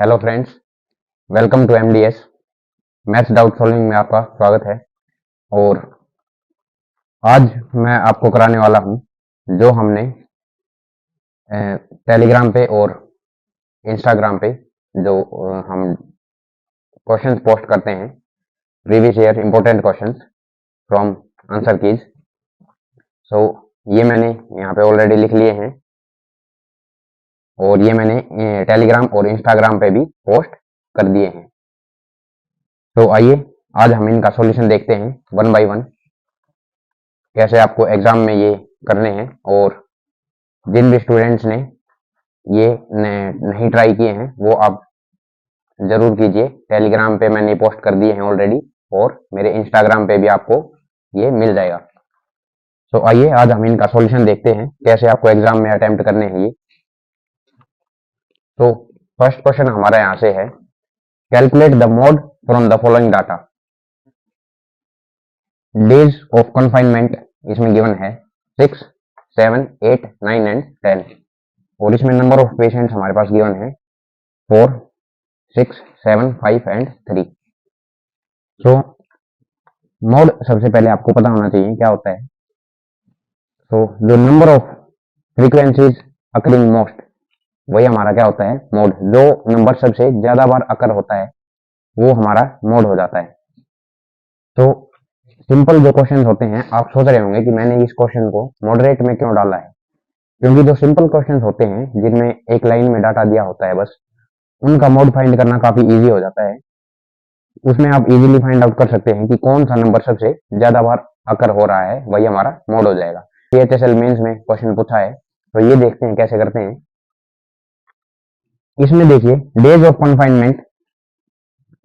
Hello friends, welcome to MDS. Maths doubt solving में आपका स्वागत है। और आज मैं आपको कराने वाला हूं जो हमने टेलीग्राम पे और इंस्टाग्राम पे जो हम क्वेश्चंस पोस्ट करते हैं, previous year important questions from answer keys. So ये मैंने यहाँ पे ऑलरेडी लिख लिए हैं और ये मैंने टेलीग्राम और इंस्टाग्राम पे भी पोस्ट कर दिए हैं। तो आइए आज हम इनका सॉल्यूशन देखते हैं वन बाय वन, कैसे आपको एग्जाम में ये करने हैं। और जिन भी स्टूडेंट्स ने ये नहीं ट्राई किए हैं वो आप जरूर कीजिए। टेलीग्राम पे मैंने पोस्ट कर दिए हैं ऑलरेडी और मेरे इंस्टाग्राम पे भी आपको ये मिल जाएगा। तो आइए आज हम इनका सॉल्यूशन देखते हैं, कैसे आपको एग्जाम में अटेम्प्ट करने हैं ये। तो फर्स्ट क्वेश्चन हमारा यहाँ से है, calculate the mode from the following data. Days of confinement इसमें गिवन है 6, 7, 8, 9 एंड 10 और इसमें नंबर ऑफ पेशेंट्स हमारे पास गिवन है 4, 6, 7, 5 एंड 3। तो मोड सबसे पहले आपको पता होना चाहिए क्या होता है। तो जो number of frequencies occurring most, वही हमारा क्या होता है, मोड। जो नंबर सबसे ज्यादा बार अकर होता है वो हमारा मोड हो जाता है। तो सिंपल जो क्वेश्चन होते हैं, आप सोच रहे होंगे कि मैंने इस क्वेश्चन को मॉडरेट में क्यों डाला है, क्योंकि जो सिंपल क्वेश्चन होते हैं जिनमें एक लाइन में डाटा दिया होता है बस, उनका मोड फाइंड करना काफी इजी हो जाता है। उसमें आप इजीली फाइंड आउट कर सकते हैं कि कौन सा नंबर सबसे ज्यादा बार अकर हो रहा है, वही हमारा मोड हो जाएगा। PHSL मेंस में क्वेश्चन पूछा है, तो ये देखते हैं कैसे करते हैं। इसमें देखिए डेज ऑफ कन्फाइनमेंट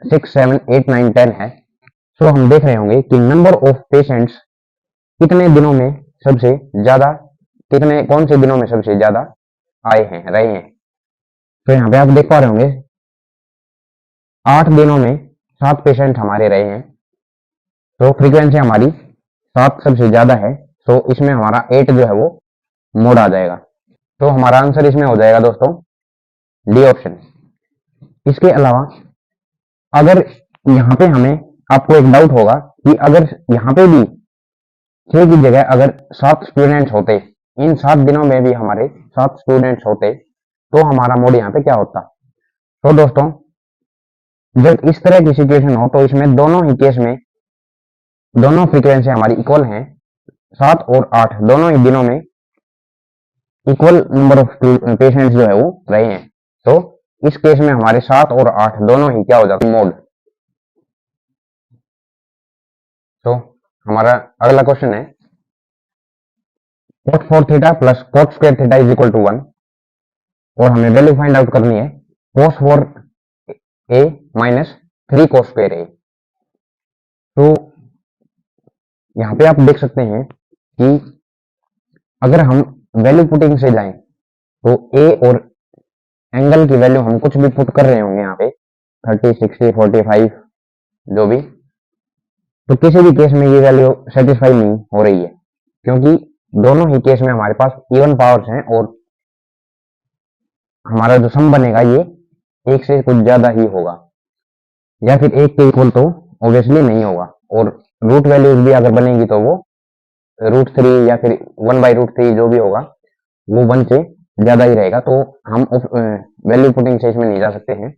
6, 7, 8, 9, 10 है। तो हम देख रहे होंगे कि नंबर ऑफ पेशेंट्स कितने दिनों में सबसे ज्यादा, कौन से दिनों में सबसे ज्यादा आए हैं, रहे हैं। तो यहाँ पे आप देख पा रहे होंगे 8 दिनों में 7 पेशेंट हमारे रहे हैं। तो फ्रीक्वेंसी हमारी 7 सबसे ज्यादा है, तो इसमें हमारा 8 जो है वो मोड आ जाएगा। तो हमारा आंसर इसमें हो जाएगा दोस्तों डी ऑप्शन। इसके अलावा अगर यहाँ पे हमें, आपको एक डाउट होगा कि अगर यहाँ पे भी 6 की जगह अगर 7 स्टूडेंट्स होते, इन 7 दिनों में भी हमारे 7 स्टूडेंट्स होते, तो हमारा मोड यहाँ पे क्या होता। तो दोस्तों जब इस तरह की सिचुएशन हो तो इसमें दोनों ही केस में दोनों फ्रीक्वेंसी हमारी इक्वल हैं, 7 और 8 दोनों ही दिनों में इक्वल नंबर ऑफ पेशेंट्स जो है वो रहे हैं। तो इस केस में हमारे 7 और 8 दोनों ही क्या हो जाते हैं, मोड। तो हमारा अगला क्वेश्चन है, cot 4 theta plus cot square theta is equal to 1 और हमें वैल्यू फाइंड आउट करनी है cos 4 a minus 3 cos square a। तो यहाँ पे आप देख सकते हैं कि अगर हम वैल्यू पुटिंग से जाएं तो a और एंगल की वैल्यू हम कुछ भी पुट कर रहे होंगे यहाँ पे 30, 60, 45 जो भी, तो किसी भी केस में ये वैल्यू सेटिस्फाई नहीं हो रही है, क्योंकि दोनों ही केस में हमारे पास इवन पावर्स हैं और हमारा जो सम बनेगा ये एक से कुछ ज्यादा ही होगा, या फिर एक के इक्वल तो ऑब्वियसली नहीं होगा। और रूट वैल्यूज भी अगर बनेगी तो वो √3 या फिर 1/√3 जो भी होगा वो 1 से ज्यादा ही रहेगा। तो हम वैल्यू पुटिंग से इसमें नहीं जा सकते हैं।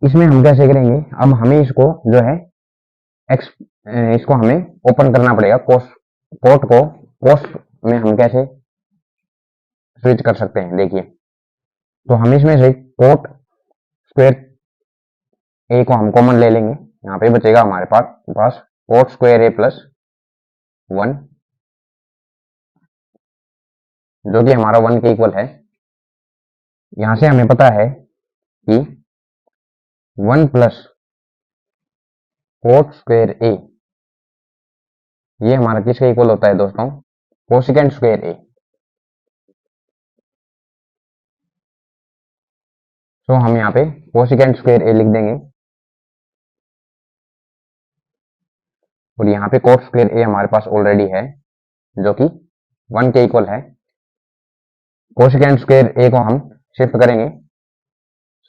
इसमें हम कैसे करेंगे, अब हमें इसको जो है इसको हमें ओपन करना पड़ेगा। कोट को कोस्ट में हम कैसे स्विच कर सकते हैं, देखिए। तो हम इसमें से कोट स्क्वायर ए को हम कॉमन ले लेंगे, यहाँ पे बचेगा हमारे पास कोट स्क्वायर ए प्लस 1, जो कि हमारा 1 के इक्वल है। यहां से हमें पता है कि 1 प्लस कोट स्क्वायर ए ये हमारा किसके इक्वल होता है दोस्तों, कोसिकेंट स्क्वायर ए। तो हम यहाँ पे कोसिकेंट स्क्वायर ए लिख देंगे और यहाँ पे कोट स्क्वायर ए हमारे पास ऑलरेडी है जो कि 1 के इक्वल है। कोसिकेंट स्क्वायर ए को हम शिफ्ट करेंगे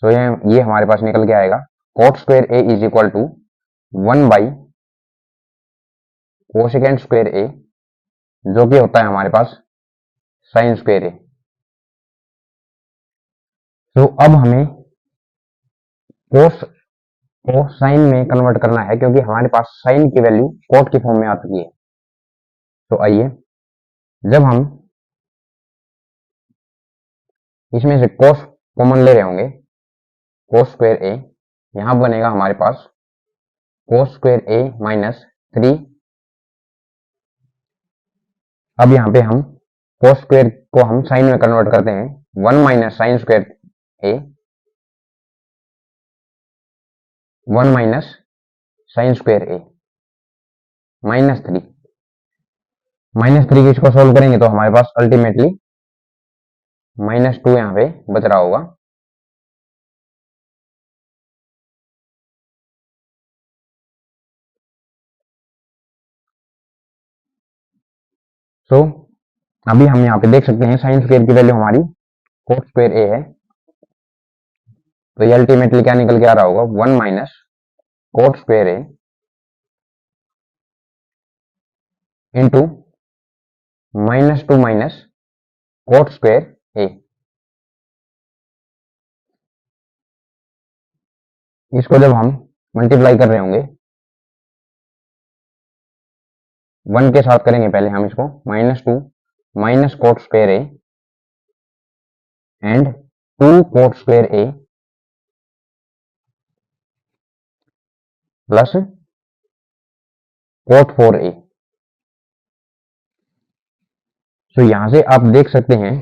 तो ये हमारे पास निकल के आएगा cot square A is equal to 1 by cosecant square A, जो कि होता है हमारे पास साइन स्क्वायर ए। तो अब हमें कोस को साइन में कन्वर्ट करना है, क्योंकि हमारे पास साइन की वैल्यू कोट की फॉर्म में आ चुकी है। तो आइए, जब हम इसमें से कोस कॉमन ले रहे होंगे, कोस स्क्वायर ए, यहां बनेगा हमारे पास कोस स्क्वायर ए माइनस 3। अब यहां पे हम कोस स्क्वायर को हम साइन में कन्वर्ट करते हैं, 1 माइनस साइन स्क्वायर ए, 1 माइनस साइन स्क्वायर ए -3। -3 की इसको सोल्व करेंगे तो हमारे पास अल्टीमेटली -2 यहां पे बच रहा होगा। तो अभी हम यहाँ पे देख सकते हैं साइन स्क्वायर की वैल्यू हमारी कोट स्क्वायर ए है, तो ये अल्टीमेटली क्या निकल के आ रहा होगा, 1 माइनस कोट स्क्वायर ए इंटू -2 माइनस कोट स्क्वायर ए। इसको जब हम मल्टीप्लाई कर रहे होंगे 1 के साथ करेंगे, पहले हम इसको -2 minus cot square A and 2 coat square A plus coat 4a। तो यहां से आप देख सकते हैं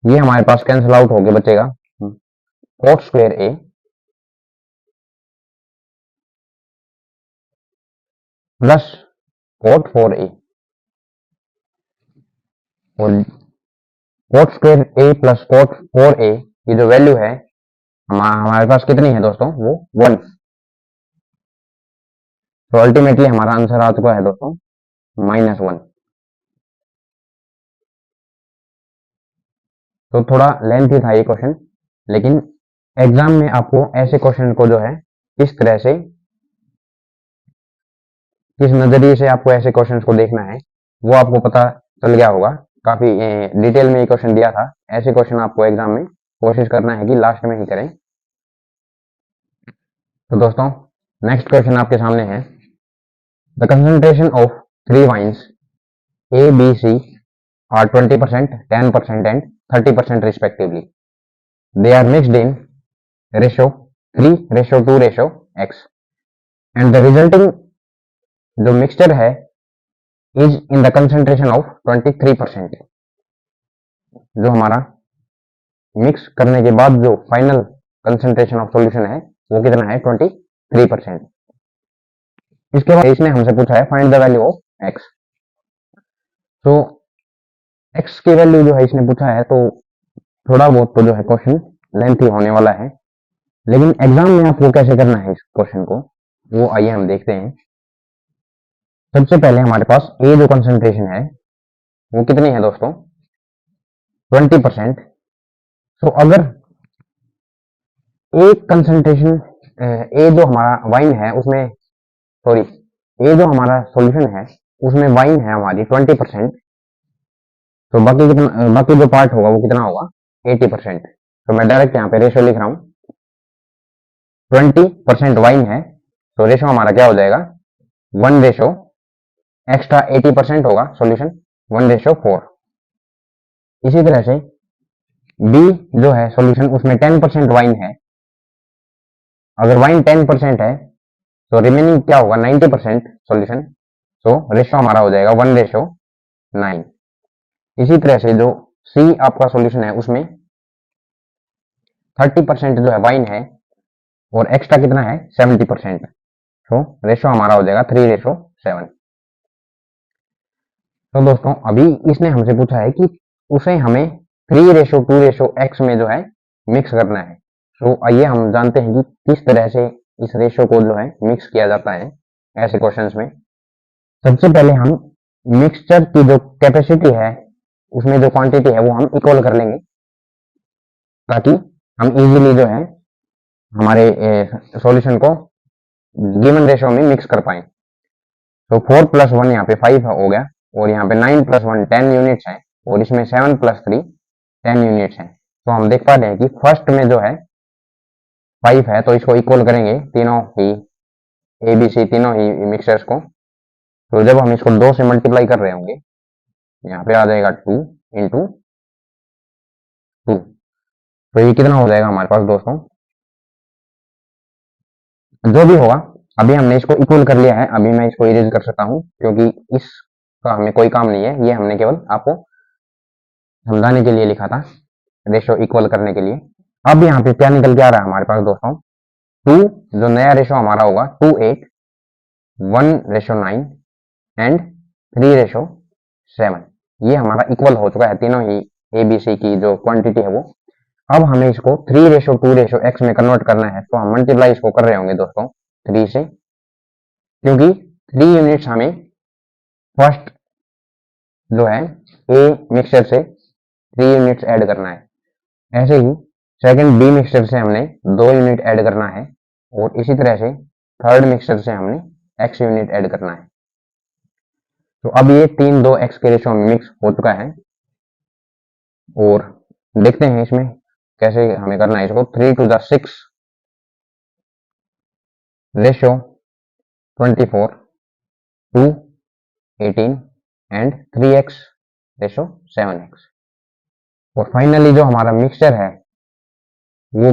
ये हमारे पास कैंसिल आउट होके बचेगा कोट स्क्वायर ए प्लस कोट 4a, और कोट स्क्वायर ए प्लस कोट 4a की जो वैल्यू है हमारे पास कितनी है दोस्तों, वो 1। तो अल्टीमेटली हमारा आंसर आ चुका है दोस्तों -1। तो थोड़ा लेंथी था ये क्वेश्चन, लेकिन एग्जाम में आपको ऐसे क्वेश्चन को जो है किस तरह से, किस नजरिए से आपको ऐसे क्वेश्चंस को देखना है वो आपको पता चल गया होगा। काफी डिटेल में ये क्वेश्चन दिया था। ऐसे क्वेश्चन आपको एग्जाम में कोशिश करना है कि लास्ट में ही करें। तो दोस्तों नेक्स्ट क्वेश्चन आपके सामने है, the concentration of 3 wines A B C are 20%, 10% and 30% respectively. They are mixed in ratio 3:2:x and the resulting जो मिक्सचर है is in the concentration of 23%। जो हमारा मिक्स करने के बाद जो फाइनल कंसंट्रेशन ऑफ सॉल्यूशन है वो कितना है, 23%। इसके बाद इसने हमसे पूछा है find the value of x। तो x की वैल्यू जो है इसने पूछा है, तो थोड़ा बहुत तो जो है क्वेश्चन लेंथी होने वाला है, लेकिन एग्जाम में आपको कैसे करना है इस क्वेश्चन को वो आइए हम देखते हैं। सबसे पहले हमारे पास ए जो कंसंट्रेशन है वो कितनी है दोस्तों, 20%। तो अगर एक कंसंट्रेशन ए जो हमारा वाइन है उसमें, सॉरी ए जो हमारा सॉल्यूशन है उसमें वाइन है हमारी 20%, तो बाकी जो पार्ट होगा वो कितना होगा, 80%। तो मैं डायरेक्ट यहाँ पे रेशियो लिख रहा हूँ, 20% वाइन है तो रेशियो हमारा क्या हो जाएगा, 1 रेशियो एक्स्ट्रा 80% होगा सॉल्यूशन, 1:4। इसी तरह से बी जो है सॉल्यूशन उसमें 10% वाइन है, अगर वाइन 10% है तो रिमेनिंग क्या होगा, 90% सॉल्यूशन, तो रेशियो हमारा हो जाएगा 1:9। इसी तरह से जो सी आपका सॉल्यूशन है उसमें 30% जो है वाइन है और एक्स्ट्रा कितना है, 70%, तो रेशियो हमारा हो जाएगा 3:7। तो दोस्तों अभी इसने हमसे पूछा है कि उसे हमें 3:2:x में जो है मिक्स करना है। तो आइए हम जानते हैं कि किस तरह से इस रेशियो को जो है मिक्स किया जाता है ऐसे क्वेश्चंस में। सबसे पहले हम मिक्सचर की जो कैपेसिटी है उसमें जो क्वांटिटी है वो हम इक्वल कर लेंगे, ताकि हम इजीली जो है हमारे सॉल्यूशन को गिवन रेशो में मिक्स कर पाए। तो 4 + 1 यहाँ पे 5 हो गया, और यहाँ पे 9 + 1 10 यूनिट्स है, और इसमें 7 + 3 10 यूनिट्स है। तो हम देख पा रहे हैं कि फर्स्ट में जो है 5 है, तो इसको इक्वल करेंगे तीनों ही ABC तीनों ही मिक्सचर्स को। तो जब हम इसको 2 से मल्टीप्लाई कर रहे होंगे, यहाँ पे आ जाएगा 2 × 2। तो ये कितना हो जाएगा हमारे पास दोस्तों, जो भी होगा अभी हमने इसको इक्वल कर लिया है। अभी मैं इसको इरेज कर सकता हूँ, क्योंकि इसका हमें कोई काम नहीं है, ये हमने केवल आपको समझाने के लिए लिखा था, रेशो इक्वल करने के लिए। अब यहाँ पे क्या निकल के आ रहा है हमारे पास दोस्तों, 2 जो नया रेशो हमारा होगा 2 8 1:9 एंड 3:7। ये हमारा इक्वल हो चुका है, तीनों ही ABC की जो क्वांटिटी है वो। अब हमें इसको 3:2:x में कन्वर्ट करना है, तो हम मल्टीप्लाई इसको कर रहे होंगे दोस्तों 3 से, क्योंकि 3 यूनिट्स हमें फर्स्ट जो है A मिक्सचर से 3 यूनिट्स ऐड करना है। ऐसे ही सेकंड B मिक्सचर से हमने 2 यूनिट ऐड करना है, और इसी तरह से थर्ड मिक्सचर से हमने x यूनिट ऐड करना है। तो अब ये 3 2 x के रेशो में मिक्स हो चुका है, और देखते हैं इसमें कैसे हमें करना है इसको। 3 to the 6 ratio 24 2 18 and 3x ratio 7x। और फाइनली जो हमारा मिक्सचर है वो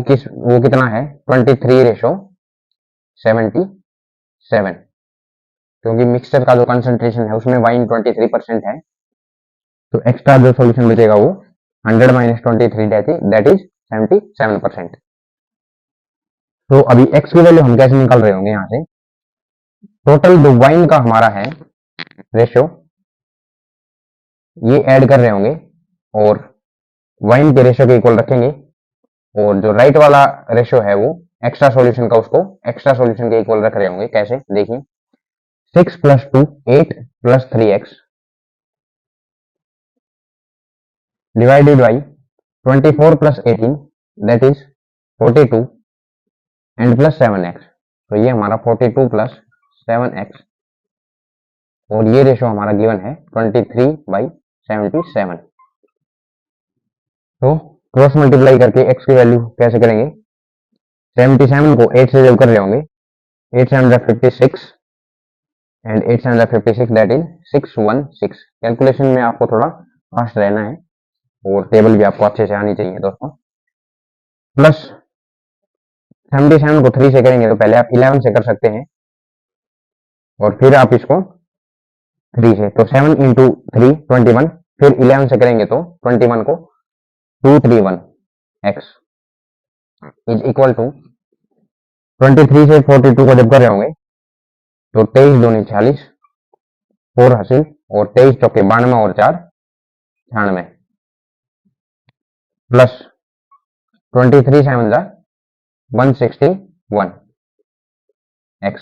कितना है, 23:77, क्योंकि मिक्सचर का जो कंसंट्रेशन है उसमें वाइन 23% है। तो एक्स्ट्रा जो सॉल्यूशन बचेगा वो 100 - 23 दैट इज 77%। तो अभी x की वैल्यू हम कैसे निकाल रहे होंगे, यहाँ से टोटल जो वाइन का हमारा है रेशो ये ऐड कर रहे होंगे, और वाइन के रेशो के इक्वल रखेंगे, और जो राइट वाला रेशो है वो एक्स्ट्रा सॉल्यूशन का, उसको एक्स्ट्रा सॉल्यूशन के इक्वल रख रहे होंगे। कैसे, देखिए 6 + 2 8 + 3x divided by 24 + 18 that is 42 and plus 7x। तो ये हमारा 42 + 7x, और ये रेशो हमारा गिवन है 23/77। तो क्रॉस मल्टीप्लाई करके x की वैल्यू कैसे करेंगे, 77 को 8 से जब कर रहे होंगे, 8 7 56 एंड 8 7 56 दैट इज 616। कैलकुलेशन में आपको थोड़ा फास्ट रहना है, और टेबल भी आपको अच्छे से आनी चाहिए दोस्तों। प्लस 77 को 3 से करेंगे तो पहले आप 11 से कर सकते हैं, और फिर आप इसको 3 से, तो 7 × 3 21, फिर 11 से करेंगे तो 21 को 231x इज इक्वल टू 23 से 42 को जब कर रहे होंगे तो 23 दूनी 40, 4 हासिल, और 23 चौके 92 और 4 96, प्लस 23 7 161x।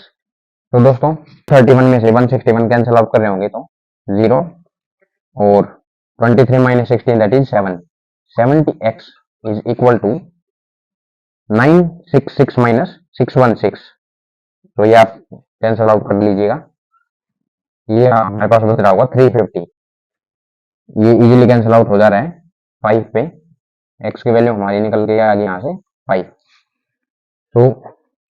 तो दोस्तों 31 में से 161 कैंसिल आउट कर रहे होंगे तो 0, और 23 - 16 that is 7। 70x is equal to 966 - 616। तो ये आप कैंसिल आउट कर लीजिएगा, ये हमारे पास बच रहा होगा 350। ये इजीली कैंसिल आउट हो जा रहा है 5 पे, x की वैल्यू हमारी निकल के आ गई यहाँ से 5। तो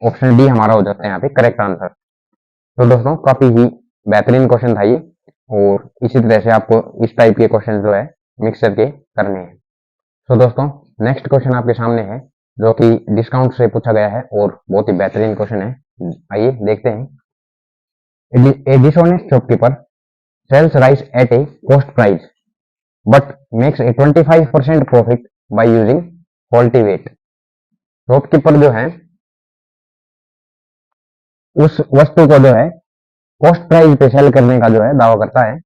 ऑप्शन डी हमारा हो जाता है यहाँ पे करेक्ट आंसर। तो दोस्तों काफी ही बेहतरीन क्वेश्चन था ये, और इसी तरह से आपको इस टाइप के क्वेश्चन जो है मिक्सचर के करने हैं। तो दोस्तों नेक्स्ट क्वेश्चन आपके सामने है, जो कि डिस्काउंट से पूछा गया है, और बहुत ही बेहतरीन क्वेश्चन है। आइए देखते हैं। A dishonest shopkeeper sells rice at a cost price but makes a 25% profit by using faulty weight. Shopkeeper जो है उस वस्तु को जो है कॉस्ट प्राइस पे सेल करने का जो है दावा करता है,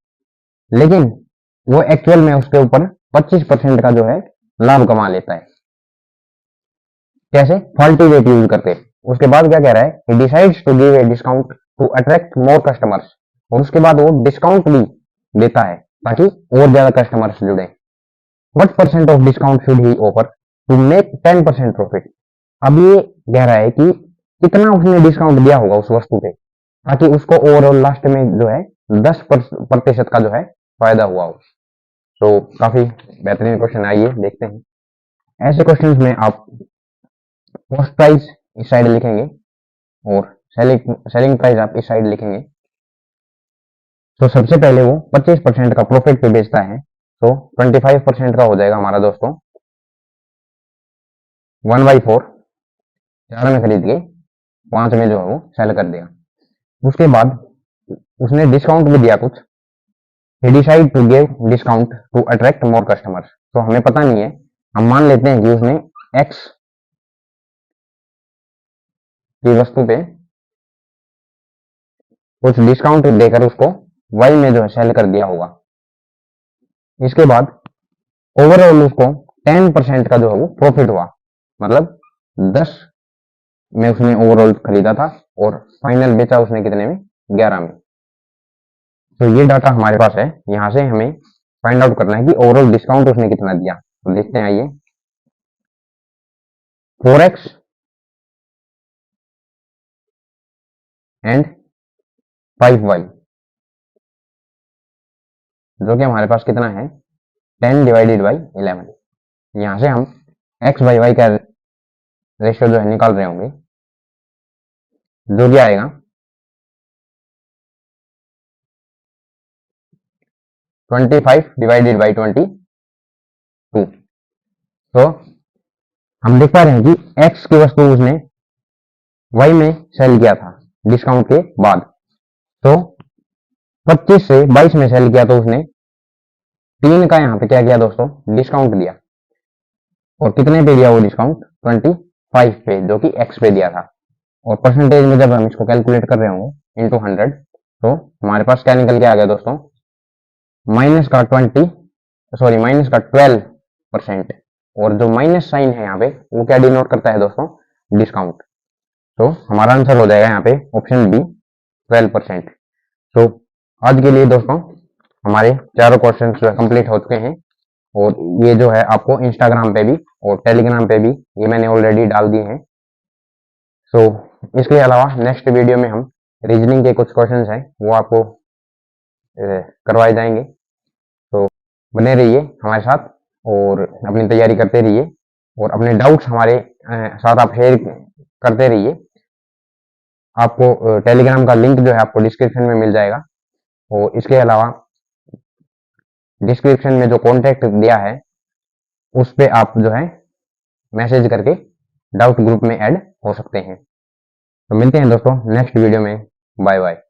लेकिन वो एक्चुअल में उसके ऊपर 25% का जो है लाभ कमा लेता है। कैसे, फॉल्टी वेट यूज करके। उसके बाद क्या कह रहा है, he decides to give a discount to attract more customers, और उसके बाद वो डिस्काउंट भी देता है ताकि और ज्यादा कस्टमर्स जुड़े। What % of discount should he offer? To make 10% profit. अब ये कह रहा है कि कितना उसने डिस्काउंट दिया होगा उस वस्तु पे ताकि उसको ओवरऑल लास्ट में जो है 10% का जो है फायदा हुआ हो। तो काफी बेहतरीन क्वेश्चन, आइए देखते हैं। ऐसे क्वेश्चंस में आप कॉस्ट प्राइस इस साइड लिखेंगे और सेलिंग प्राइस आप इस साइड लिखेंगे। तो सबसे पहले वो 25% का प्रॉफिट पे बेचता है, तो 25% का हो जाएगा हमारा दोस्तों 1/4। 4 में खरीद के 5 में जो है वो सेल कर देगा। उसके बाद उसने डिस्काउंट भी दिया कुछ, he decide to give discount to attract more customers। तो हमें पता नहीं है, हम मान लेते हैं कि उसने X की वस्तु पे कुछ डिस्काउंट देकर उसको Y में जो है सेल कर दिया होगा। इसके बाद ओवरऑल उसको 10% का जो है वो प्रॉफिट हुआ, मतलब 10 में उसने ओवरऑल खरीदा था और फाइनल बेचा उसने कितने में, 11 में। तो ये डाटा हमारे पास है, यहां से हमें फाइंड आउट करना है कि ओवरऑल डिस्काउंट उसने कितना दिया। तो देखते हैं, आइए। 4x एंड 5y, जो कि हमारे पास कितना है 10 डिवाइडेड बाई 11। यहां से हम x बाई वाई का रेशियो जो है निकाल रहे होंगे, जो कि आएगा 25 डिवाइडेड बाई 22। तो हम देख पा रहे हैं कि x की वस्तु उसने y में सेल किया था डिस्काउंट के बाद, तो 25 से 22 में सेल किया, तो उसने 3 का यहाँ पे क्या किया दोस्तों, डिस्काउंट दिया। और कितने पे दिया वो डिस्काउंट, 25 पे, जो कि x पे दिया था। और परसेंटेज में जब हम इसको कैलकुलेट कर रहे होंगे इंटू 100, तो हमारे पास क्या निकल के आ गया दोस्तों, माइनस का 12%। और जो माइनस साइन है यहाँ पे वो क्या डिनोट करता है दोस्तों, डिस्काउंट। तो हमारा आंसर हो जाएगा यहाँ पे ऑप्शन बी, 12%। तो आज के लिए दोस्तों हमारे चारों क्वेश्चन जो है कंप्लीट हो चुके हैं, और ये जो है आपको इंस्टाग्राम पे भी और टेलीग्राम पे भी ये मैंने ऑलरेडी डाल दिए हैं। सो इसके अलावा नेक्स्ट वीडियो में हम रीजनिंग के कुछ क्वेश्चंस हैं वो आपको करवाए जाएंगे। तो बने रहिए हमारे साथ और अपनी तैयारी करते रहिए, और अपने डाउट्स हमारे साथ आप शेयर करते रहिए। आपको टेलीग्राम का लिंक जो है आपको डिस्क्रिप्शन में मिल जाएगा, और इसके अलावा डिस्क्रिप्शन में जो कॉन्टैक्ट दिया है उस पे आप जो है मैसेज करके डाउट ग्रुप में ऐड हो सकते हैं। तो मिलते हैं दोस्तों नेक्स्ट वीडियो में, बाय बाय।